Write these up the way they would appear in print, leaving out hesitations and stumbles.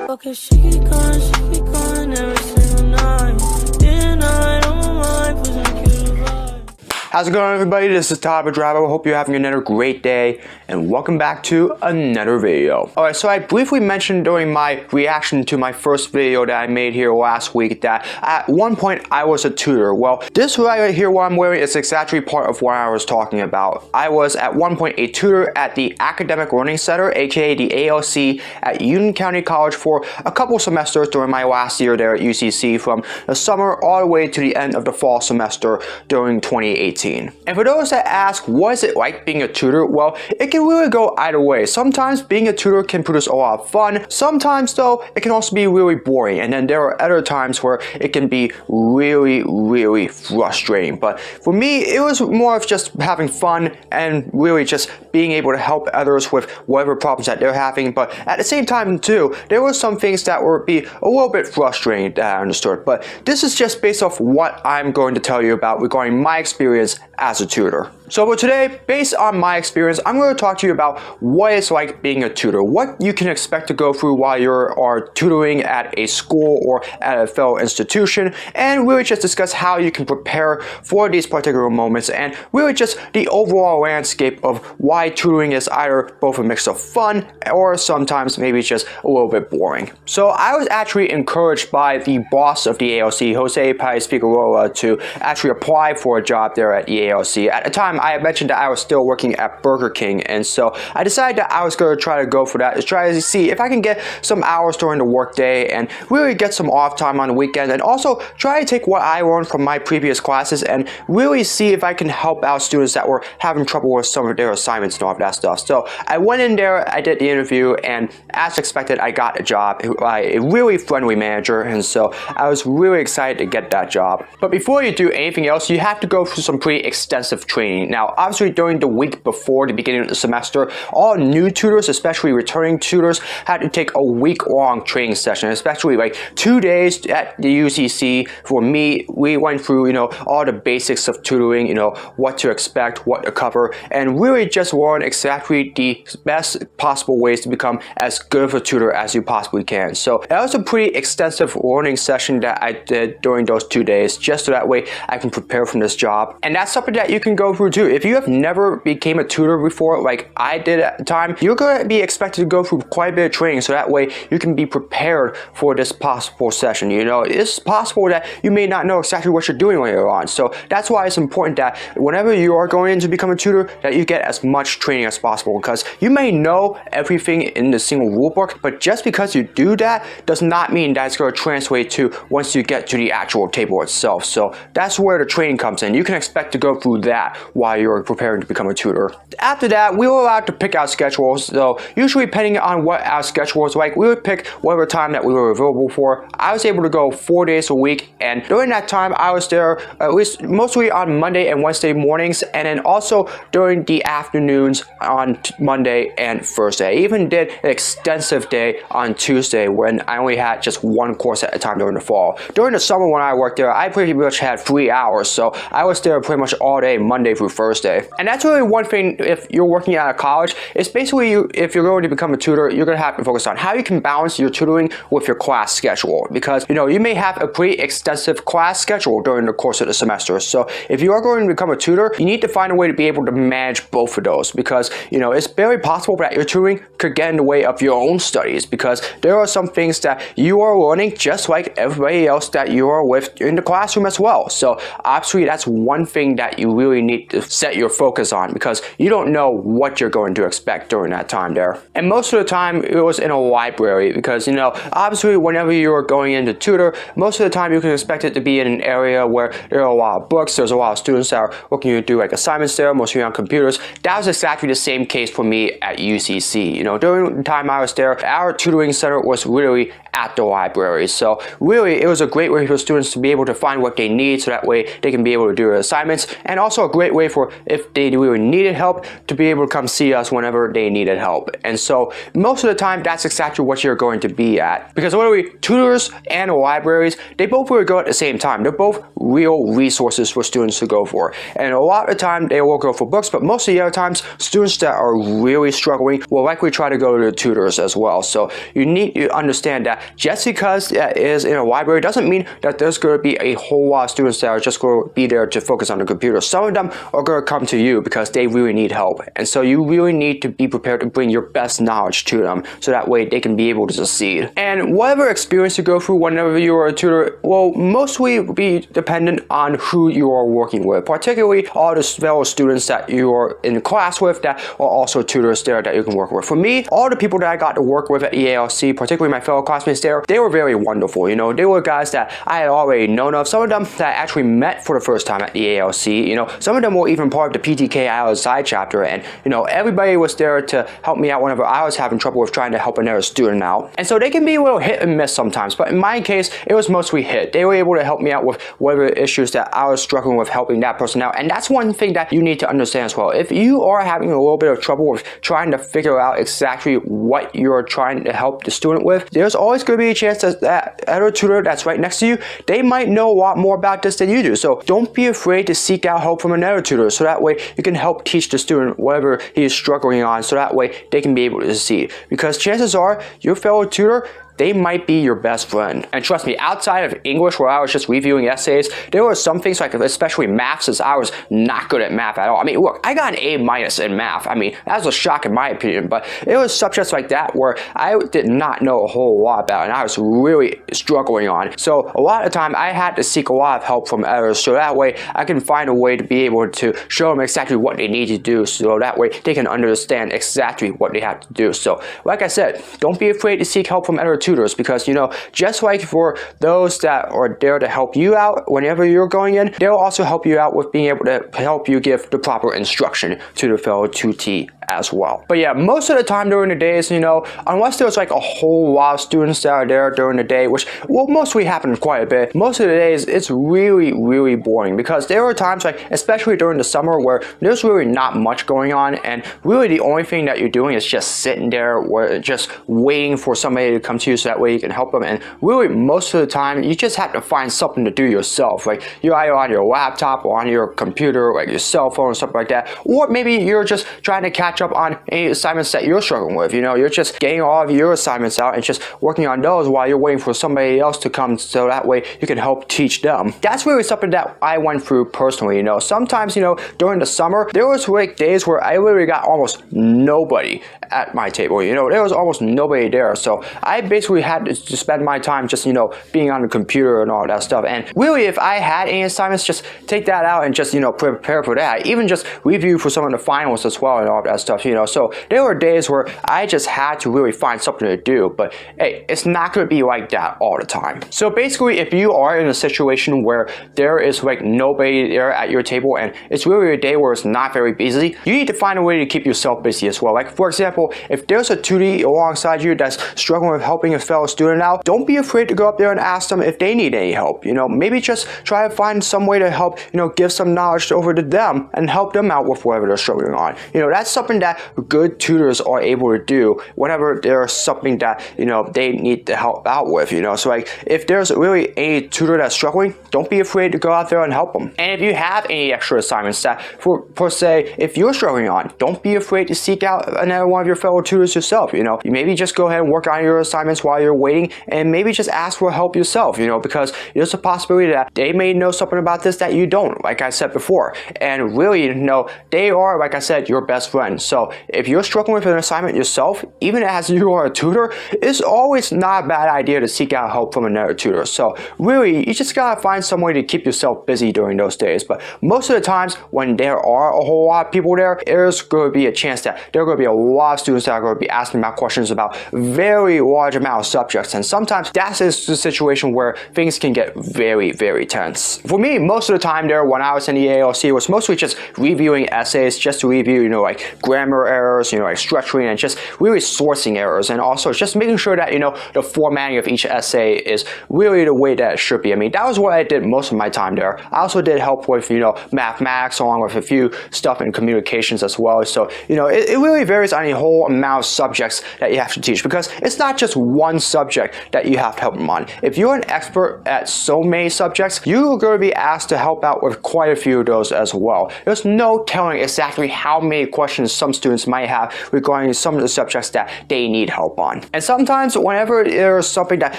Okay, she be going every single night. Day and night on my mind, pushing a cute vibe. How's it going, everybody? This is Tutor. I hope you're having another great day, and welcome back to another video. Alright, so I briefly mentioned during my reaction to my first video that I made here last week that at one point I was a tutor. Well, this right here what I'm wearing is exactly part of what I was talking about. I was at one point a tutor at the Academic Learning Center, aka the ALC, at Union County College for a couple semesters during my last year there at UCC, from the summer all the way to the end of the fall semester during 2018. And for those that ask, what is it like being a tutor? Well, it can really go either way. Sometimes being a tutor can produce a lot of fun. Sometimes though, it can also be really boring. And then there are other times where it can be really frustrating. But for me, it was more of just having fun and really just being able to help others with whatever problems that they're having. But at the same time too, there were some things that would be a little bit frustrating that I understood. But this is just based off what I'm going to tell you about regarding my experience as a tutor. So for today, based on my experience, I'm going to talk to you about what it's like being a tutor, what you can expect to go through while you are tutoring at a school or at a fellow institution, and really just discuss how you can prepare for these particular moments, and really just the overall landscape of why tutoring is either both a mix of fun or sometimes maybe just a little bit boring. So I was actually encouraged by the boss of the ALC, Jose Paez Figueroa, to actually apply for a job there at the ALC. At the time, I had mentioned that I was still working at Burger King, and so I decided that I was going to try to go for that, to try to see if I can get some hours during the workday and really get some off time on the weekend, and also try to take what I learned from my previous classes and really see if I can help out students that were having trouble with some of their assignments and all of that stuff. So I went in there, I did the interview, and as expected, I got a job by a really friendly manager, and so I was really excited to get that job. But before you do anything else, you have to go through some pretty extensive training. Now, obviously during the week before the beginning of the semester, all new tutors, especially returning tutors, had to take a week-long training session, especially like 2 days at the UCC. For me, we went through, all the basics of tutoring, what to expect, what to cover, and really just learn exactly the best possible ways to become as good of a tutor as you possibly can. So that was a pretty extensive learning session that I did during those 2 days, just so that way I can prepare for this job. And that's something that you can go through too. If you have never became a tutor before, like I did at the time, you're going to be expected to go through quite a bit of training, so that way you can be prepared for this possible session. It's possible that you may not know exactly what you're doing later on. So that's why it's important that whenever you are going in to become a tutor, that you get as much training as possible, because you may know everything in the single rule book, but just because you do that does not mean that it's going to translate to once you get to the actual table itself. So that's where the training comes in. You can expect to go through that while you're preparing to become a tutor. After that, we were allowed to pick our schedules. So usually depending on what our schedule was like, we would pick whatever time that we were available for. I was able to go 4 days a week, and during that time I was there at least mostly on Monday and Wednesday mornings, and then also during the afternoons on Monday and Thursday. I even did an extensive day on Tuesday when I only had just one course at a time during the fall. During the summer when I worked there, I pretty much had 3 hours, so I was there pretty much all day, Monday through Thursday. And that's really one thing if you're working at a college. It's basically if you're going to become a tutor, you're going to have to focus on how you can balance your tutoring with your class schedule, because you may have a pretty extensive class schedule during the course of the semester. So if you are going to become a tutor, you need to find a way to be able to manage both of those, because it's very possible that your tutoring could get in the way of your own studies, because there are some things that you are learning just like everybody else that you are with in the classroom as well. So obviously that's one thing that you really need to set your focus on, because you don't know what you're going to expect during that time there. And most of the time it was in a library, because obviously whenever you're going into tutor, most of the time you can expect it to be in an area where there are a lot of books, there's a lot of students that are looking to do like assignments there, mostly on computers. That was exactly the same case for me at UCC. During the time I was there, our tutoring center was really at the library. So really it was a great way for students to be able to find what they need, so that way they can be able to do their assignments, and also a great way for if they really needed help to be able to come see us whenever they needed help. And so most of the time, that's exactly what you're going to be at. Because literally, tutors and libraries, they both really go at the same time. They're both real resources for students to go for. And a lot of the time, they will go for books, but most of the other times, students that are really struggling will likely try to go to the tutors as well. So you need to understand that just because that is in a library doesn't mean that there's going to be a whole lot of students that are just going to be there to focus on the computer. Some of them are going to come to you because they really need help. And so you really need to be prepared to bring your best knowledge to them so that way they can be able to succeed. And whatever experience you go through whenever you are a tutor will mostly be dependent on who you are working with, particularly all the fellow students that you are in class with that are also tutors there that you can work with. For me, all the people that I got to work with at EALC, particularly my fellow classmates there, they were very wonderful. You know, they were guys that I had already known of. Some of them that I actually met for the first time at the EALC. You know, some of them were even part of the PTK outside chapter, and you know, everybody was there to help me out whenever I was having trouble with trying to help another student out. And so they can be a little hit and miss sometimes, but in my case, it was mostly hit. They were able to help me out with whatever issues that I was struggling with helping that person out. And that's one thing that you need to understand as well. If you are having a little bit of trouble with trying to figure out exactly what you're trying to help the student with, there's always going to be a chance that that other tutor that's right next to you, they might know a lot more about this than you do. So don't be afraid to seek out help from another tutor, so that way you can help teach the student whatever he is struggling on, so that way they can be able to succeed. Because chances are your fellow tutor, they might be your best friend. And trust me, outside of English, where I was just reviewing essays, there were some things like, especially math, since I was not good at math at all. I mean, look, I got an A- in math. I mean, that was a shock in my opinion, but it was subjects like that where I did not know a whole lot about, and I was really struggling on. So a lot of the time, I had to seek a lot of help from others, so that way I can find a way to be able to show them exactly what they need to do, so that way they can understand exactly what they have to do. So, like I said, don't be afraid to seek help from other tutors, because you know, just like for those that are there to help you out whenever you're going in, they'll also help you out with being able to help you give the proper instruction to the fellow tutee as well. But yeah, most of the time during the days, you know, unless there's like a whole lot of students that are there during the day, which will mostly happen quite a bit, most of the days it's really boring, because there are times like, especially during the summer, where there's really not much going on, and really the only thing that you're doing is just sitting there, just waiting for somebody to come to you so that way you can help them. And really most of the time you just have to find something to do yourself, like you're either on your laptop or on your computer, like your cell phone or something like that, or maybe you're just trying to catch up on any assignments that you're struggling with. You know, you're just getting all of your assignments out and just working on those while you're waiting for somebody else to come, so that way you can help teach them. That's really something that I went through personally. You know, sometimes, you know, during the summer, there was like days where I literally got almost nobody at my table. You know, there was almost nobody there, so I basically had to spend my time just, you know, being on the computer and all that stuff. And really, if I had any assignments, just take that out and just, you know, prepare for that. Even just review for some of the finals as well and all that stuff, you know. So there were days where I just had to really find something to do, but hey, it's not going to be like that all the time. So basically, if you are in a situation where there is like nobody there at your table and it's really a day where it's not very busy, you need to find a way to keep yourself busy as well. Like for example, if there's a tutee alongside you that's struggling with helping a fellow student out, don't be afraid to go up there and ask them if they need any help. You know, maybe just try to find some way to help, you know, give some knowledge over to them and help them out with whatever they're struggling on. You know, that's something that good tutors are able to do whenever there's something that, you know, they need to help out with, you know. So like, if there's really a tutor that's struggling, don't be afraid to go out there and help them. And if you have any extra assignments that, for say, if you're struggling on, don't be afraid to seek out another one of your fellow tutors yourself. You know, you maybe just go ahead and work on your assignments while you're waiting, and maybe just ask for help yourself, you know, because there's a possibility that they may know something about this that you don't, like I said before. And really, you know, they are, like I said, your best friend. So if you're struggling with an assignment yourself, even as you are a tutor, it's always not a bad idea to seek out help from another tutor. So really, you just gotta find some way to keep yourself busy during those days. But most of the times when there are a whole lot of people there, there's going to be a chance that there are going to be a lot of students that are going to be asking about questions about very large amount of subjects. And sometimes that is the situation where things can get very tense. For me, most of the time there when I was in the ALC was mostly just reviewing essays, just to review, you know, like grammar grammar errors, like structuring and just really sourcing errors, and also just making sure that, the formatting of each essay is really the way that it should be. I mean, that was what I did most of my time there. I also did help with, mathematics along with a few stuff in communications as well. So, it really varies on a whole amount of subjects that you have to teach, because it's not just one subject that you have to help them on. If you're an expert at so many subjects, you're going to be asked to help out with quite a few of those as well. There's no telling exactly how many questions some students might have regarding some of the subjects that they need help on. And sometimes whenever there's something that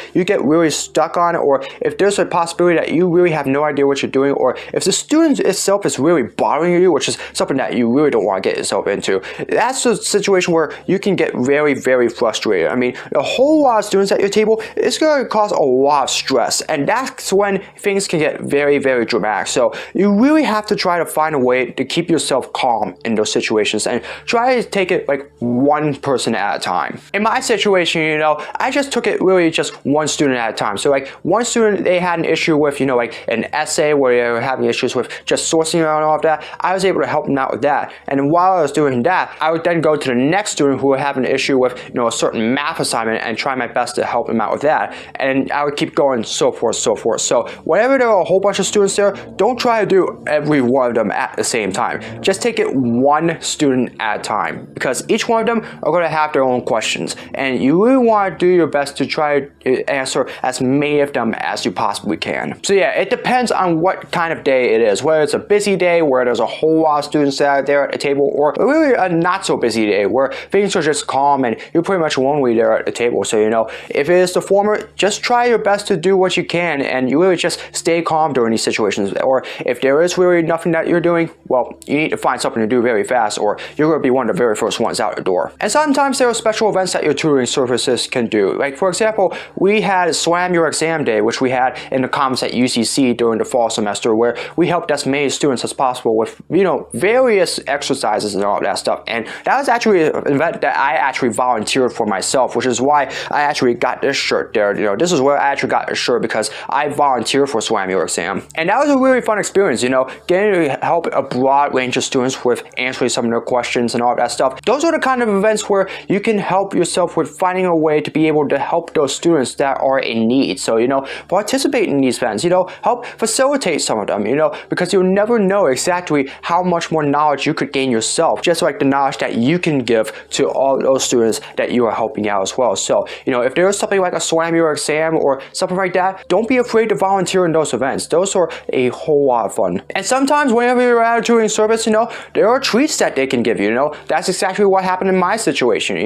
you get really stuck on, or if there's a possibility that you really have no idea what you're doing, or if the student itself is really bothering you, which is something that you really don't want to get yourself into, that's a situation where you can get very, very frustrated. I mean, a whole lot of students at your table, it's going to cause a lot of stress, and that's when things can get very, very dramatic. So you really have to try to find a way to keep yourself calm in those situations and try to take it like one person at a time. In my situation, I just took it really just one student at a time. So like one student, they had an issue with, like an essay where they were having issues with just sourcing and all of that. I was able to help them out with that. And while I was doing that, I would then go to the next student who would have an issue with, a certain math assignment and try my best to help them out with that. And I would keep going, so forth, so forth. So whenever there are a whole bunch of students there, don't try to do every one of them at the same time. Just take it one student at a time, because each one of them are going to have their own questions, and you really want to do your best to try to answer as many of them as you possibly can. So yeah, it depends on what kind of day it is, whether it's a busy day where there's a whole lot of students that are there at the table, or really a not so busy day where things are just calm and you're pretty much lonely there at the table. So if it is the former, just try your best to do what you can, and you really just stay calm during these situations. Or if there is really nothing that you're doing, well, you need to find something to do very fast, or you're going to be one of the very first ones out the door. And sometimes there are special events that your tutoring services can do. Like for example, we had Slam Your Exam Day, which we had in the Commons at UCC during the fall semester, where we helped as many students as possible with, various exercises and all that stuff. And that was actually an event that I actually volunteered for myself, which is why I actually got this shirt there. This is where I actually got this shirt, because I volunteered for Slam Your Exam. And that was a really fun experience, getting to help a broad range of students with answering some of their questions and all that stuff. Those are the kind of events where you can help yourself with finding a way to be able to help those students that are in need. So, participate in these events, help facilitate some of them, because you'll never know exactly how much more knowledge you could gain yourself, just like the knowledge that you can give to all those students that you are helping out as well. So, if there is something like a Slam Your Exam or something like that, don't be afraid to volunteer in those events. Those are a whole lot of fun. And sometimes whenever you're at a tutoring service, there are treats that they can give you. That's exactly what happened in my situation.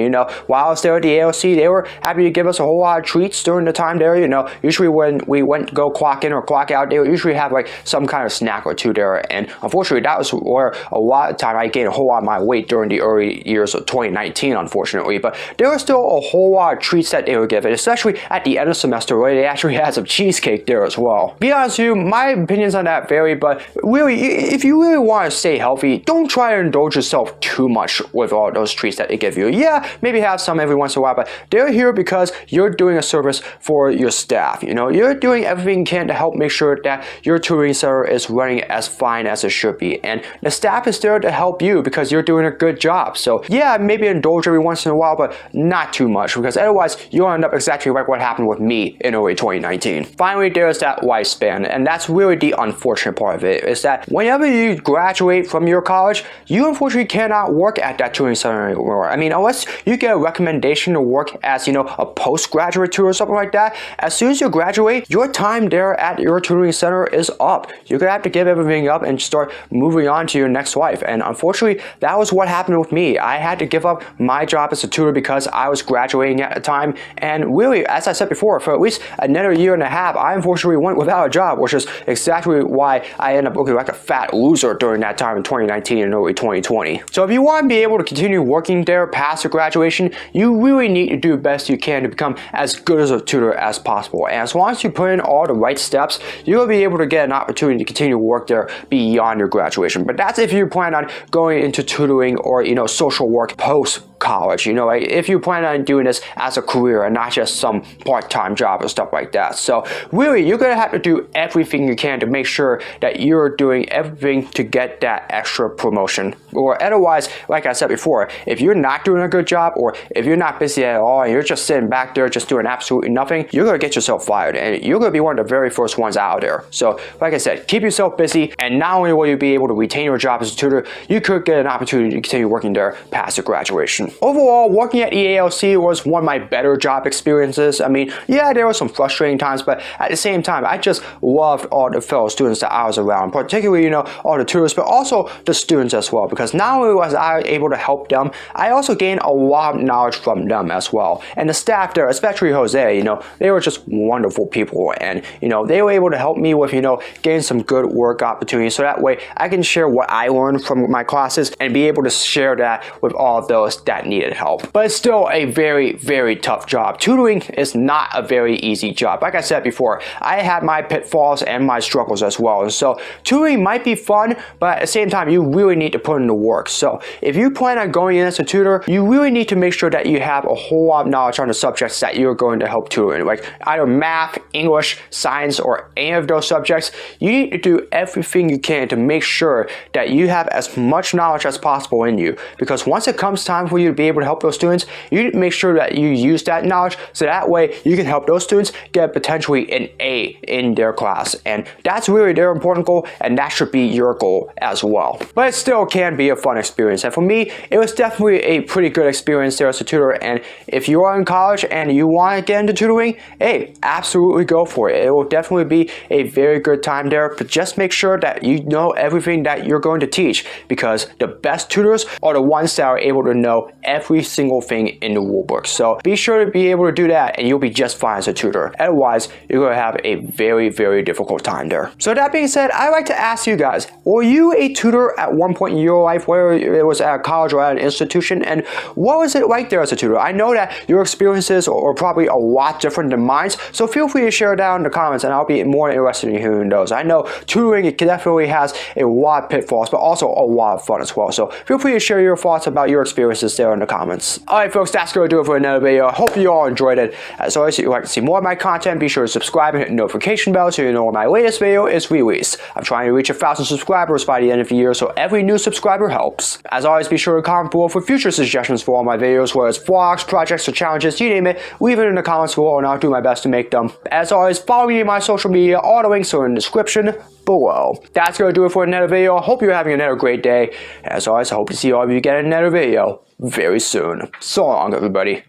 While I was there at the ALC, they were happy to give us a whole lot of treats during the time there. Usually when we went to go clock in or clock out, they would usually have like some kind of snack or two there. And unfortunately, that was where a lot of time I gained a whole lot of my weight during the early years of 2019, unfortunately. But there was still a whole lot of treats that they would give, and especially at the end of the semester where they actually had some cheesecake there as well. Be honest with you, my opinions on that vary, but really, if you really want to stay healthy, don't try to indulge yourself too much with all those treats that they give you. Yeah, maybe have some every once in a while, but they're here because you're doing a service for your staff. You're doing everything you can to help make sure that your tutoring center is running as fine as it should be, and the staff is there to help you because you're doing a good job. So yeah, maybe indulge every once in a while, but not too much, because otherwise you'll end up exactly like what happened with me in early 2019. Finally, there's that lifespan, and that's really the unfortunate part of it, is that whenever you graduate from your college, you unfortunately cannot work at that tutoring center anymore. I mean, unless you get a recommendation to work as, a postgraduate tutor or something like that, as soon as you graduate, your time there at your tutoring center is up. You're gonna have to give everything up and start moving on to your next life. And unfortunately, that was what happened with me. I had to give up my job as a tutor because I was graduating at the time. And really, as I said before, for at least another year and a half, I unfortunately went without a job, which is exactly why I ended up looking like a fat loser during that time in 2019 and early 2020. So if you want to be able to continue working there past your graduation, you really need to do the best you can to become as good as a tutor as possible. And as long as you put in all the right steps, you'll be able to get an opportunity to continue to work there beyond your graduation. But that's if you plan on going into tutoring or, social work post college. You know, like if you plan on doing this as a career and not just some part-time job or stuff like that. So really, you're gonna have to do everything you can to make sure that you're doing everything to get that extra promotion. Or otherwise, like I said before, if you're not doing a good job, or if you're not busy at all and you're just sitting back there just doing absolutely nothing, you're gonna get yourself fired, and you're gonna be one of the very first ones out there. So like I said, keep yourself busy, and not only will you be able to retain your job as a tutor, you could get an opportunity to continue working there past your graduation. Overall, working at EALC was one of my better job experiences. I mean, yeah, there were some frustrating times, but at the same time, I just loved all the fellow students that I was around, particularly, you know, all the tutors, but also the students as well, because not only was I able to help them, I also gained a lot of knowledge from them as well. And the staff there, especially Jose, you know, they were just wonderful people, and, you know, they were able to help me with, you know, getting some good work opportunities, so that way I can share what I learned from my classes and be able to share that with all of those that needed help. But it's still a very, very tough job. Tutoring is not a very easy job. Like I said before, I had my pitfalls and my struggles as well. And so tutoring might be fun, but at the same time, you really need to put in the work. So if you plan on going in as a tutor, you really need to make sure that you have a whole lot of knowledge on the subjects that you're going to help tutor in, like either math, English, science, or any of those subjects. You need to do everything you can to make sure that you have as much knowledge as possible in you, because once it comes time for you to be able to help those students, you need to make sure that you use that knowledge, so that way you can help those students get potentially an A in their class. And that's really their important goal, and that should be your goal as well. But it still can be a fun experience, and for me, it was definitely a pretty good experience there as a tutor. And if you are in college and you want to get into tutoring, hey, absolutely go for it. It will definitely be a very good time there, but just make sure that you know everything that you're going to teach, because the best tutors are the ones that are able to know every single thing in the rulebook. So be sure to be able to do that, and you'll be just fine as a tutor. Otherwise, you're going to have a very, very difficult time there. So that being said, I'd like to ask you guys, were you a tutor at one point in your life, whether it was at a college or at an institution, and what was it like there as a tutor? I know that your experiences are probably a lot different than mine, so feel free to share down in the comments, and I'll be more interested in hearing those. I know tutoring, it definitely has a lot of pitfalls, but also a lot of fun as well. So feel free to share your thoughts about your experiences there in the comments. Alright folks, that's going to do it for another video. I hope you all enjoyed it. As always, if you'd like to see more of my content, be sure to subscribe and hit the notification bell so you know when my latest video is released. I'm trying to reach 1,000 subscribers by the end of the year, so every new subscriber helps. As always, be sure to comment below for future suggestions for all my videos, whether it's vlogs, projects, or challenges, you name it. Leave it in the comments below and I'll do my best to make them. As always, follow me on my social media. All the links are in the description below. That's going to do it for another video. I hope you're having another great day. As always, I hope to see all of you again in another video very soon. So long, everybody.